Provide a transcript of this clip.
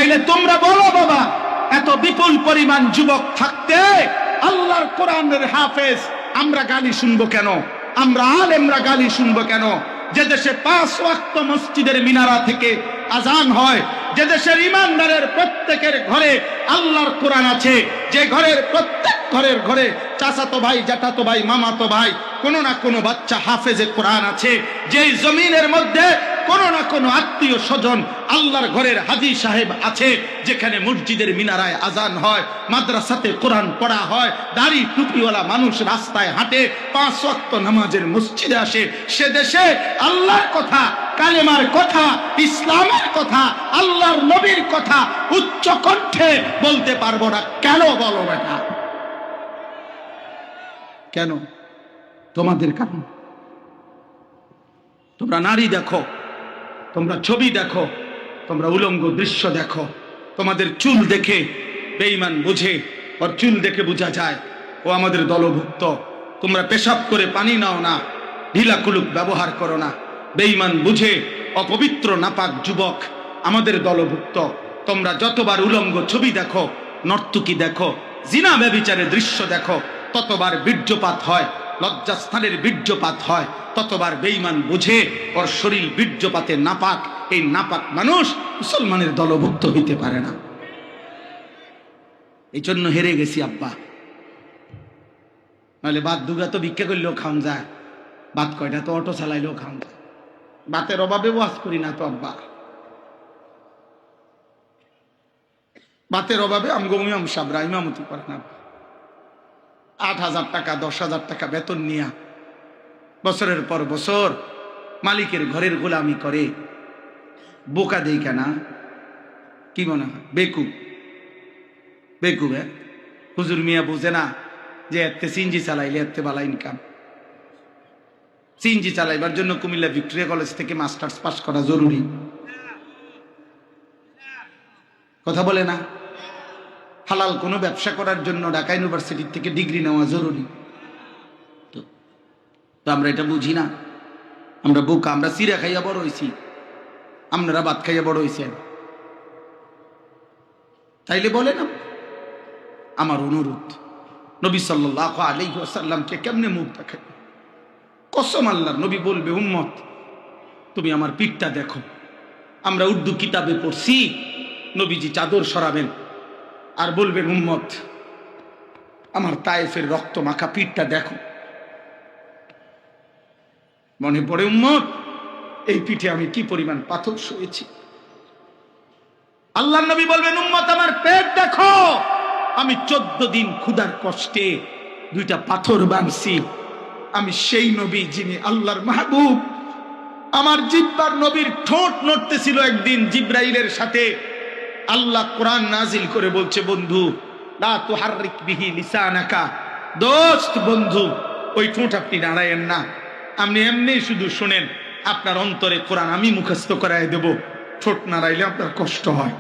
তাইলে তোমরা বলো বাবা, এত বিপুল পরিমাণ যুবক থাকতে আল্লাহর কোরআনের হাফেজ আমরা গালি শুনবো কেন? আমরা আলেমরা গালি শুনবো কেন? যে দেশে 5 ওয়াক্ত মসজিদের মিনারা থেকে আজান হয়, যে দেশের ইমানদারের প্রত্যেকের ঘরে আল্লাহর কোরআন আছে, যে ঘরের প্রত্যেক ঘরের ঘরে চাচাতো ভাই, জ্যাঠাতো ভাই, মামাতো ভাই, কোনো না কোনো বাচ্চা হাফেজে কোরআন আছে, যেই জমিনের মধ্যে কোনো না কোনো আত্মীয় স্বজন আল্লাহর ঘরের হাজী সাহেব আছে, যেখানে মসজিদের মিনারায় আজান হয়, মাদ্রাসাতে কোরআন পড়া হয়, দাড়ি টুপিওয়ালা মানুষ রাস্তায় হাঁটে, 5 ওয়াক্ত নামাজের মসজিদে আসে, সে দেশে আল্লাহর কথা, কালেমার কথা, ইসলামের কথা, আল্লাহর নবীর কথা উচ্চ কণ্ঠে বলতে পারবো না কেন? বলো বেটা, কেন? তোমাদের কারণ। তোমরা নারী দেখো, তোমরা ছবি দেখো, তোমরা উলঙ্গ দৃশ্য দেখো, তোমাদের চুল দেখে বেঈমান বুঝে, ওর চুল দেখে বোঝা যায় ও আমাদের দলভুক্ত। তোমরা পেশাব করে পানি নাও না, ঢিলা কুলুক ব্যবহার করো না, বেঈমান বুঝে অপবিত্র নাপাক যুবক আমাদের দলভুক্ত। তোমরা যতবার উলঙ্গ ছবি দেখো, নর্তকী দেখো, জিনা ব্যভিচারের দৃশ্য দেখো, ততবার বীর্যপাত হয়, লজ্জাস্থানের বীর্যপাত হয়, ততবার বেঈমান বুঝে ওর শরীর বীর্যপাতে নাপাক। এই নাপাক মানুষ মুসলমানের দলভুক্ত হইতে পারে না। এই জন্য হেরে গেছি আব্বা। নাহলে ভাত দুগা তো ভিক্ষা করলেও খাওয়া যায়, ভাত কয়টা তো অটো চালাইলেও খাওয়া যায়। ভাতের অভাবে ওয়াজ করি না তো আব্বা, ভাতের অভাবে ইমাম সাহেবরা ইমামতি করে না। 8,000 টাকা 10,000 টাকা বেতন নিয়া বছরের পর বছর মালিকের ঘরের গোলামি করে। বোকা দেই কেনা? কি মনে হয়? বেকুব, বেকুব। হুজুর মিয়া বুঝে না যে এতে সিএনজি চালাইলে এতে বালা ইনকাম। সিএনজি চালাইবার জন্য কুমিল্লা ভিক্টোরিয়া কলেজ থেকে মাস্টার্স পাস করা জরুরি। কথা বলে না? হালাল কোনো ব্যবসা করার জন্য ঢাকা ইউনিভার্সিটি থেকে ডিগ্রি নেওয়া জরুরি। তো আমরা এটা বুঝি না, আমরা বোকা। আমরা চিরা খাইয়া বড় হয়েছি, আপনারা ভাত খাইয়া বড় হয়েছেন। তাইলে বলে না, আমার অনুরোধ, নবী সাল্লাল্লাহু আলাইহি ওয়াসাল্লামকে কেমনে মুখ দেখাই? কসম আল্লাহর, নবী বলবে, উম্মত তুমি আমার পিঠটা দেখো। আমরা উর্দু কিতাবে পড়ছি নবীজি চাদর সরাবেন আর বলবেন, উম্মত আমার তায়েফের রক্ত মাখা পিঠটা দেখো। মনে পড়ে, উম্মত এই পিঠে আমি কি পরিমাণ পাথর শুয়েছি। আল্লাহর নবী বলবেন, উম্মত আমার পেট দেখো, আমি 14 দিন ক্ষুধার কষ্টে 2টা পাথর বানছি। আমি সেই নবী যিনি আল্লাহর মাহবুব। আমার জিহ্বার নবীর ঠোঁট নড়তেছিল একদিন জিব্রাইলের সাথে। আল্লাহ কোরআন নাজিল করে বলছে, বন্ধু লা তুহাররিক বিহি লিসানাকা, দোস্ত বন্ধু ওই ঠোঁট আপনি নাড়ায়েন না, আপনি এমনি শুধু শুনেন, আপনার অন্তরে কোরআন আমি মুখস্থ করায় দেব, ঠোঁট নাড়াইলে আপনার কষ্ট হয়।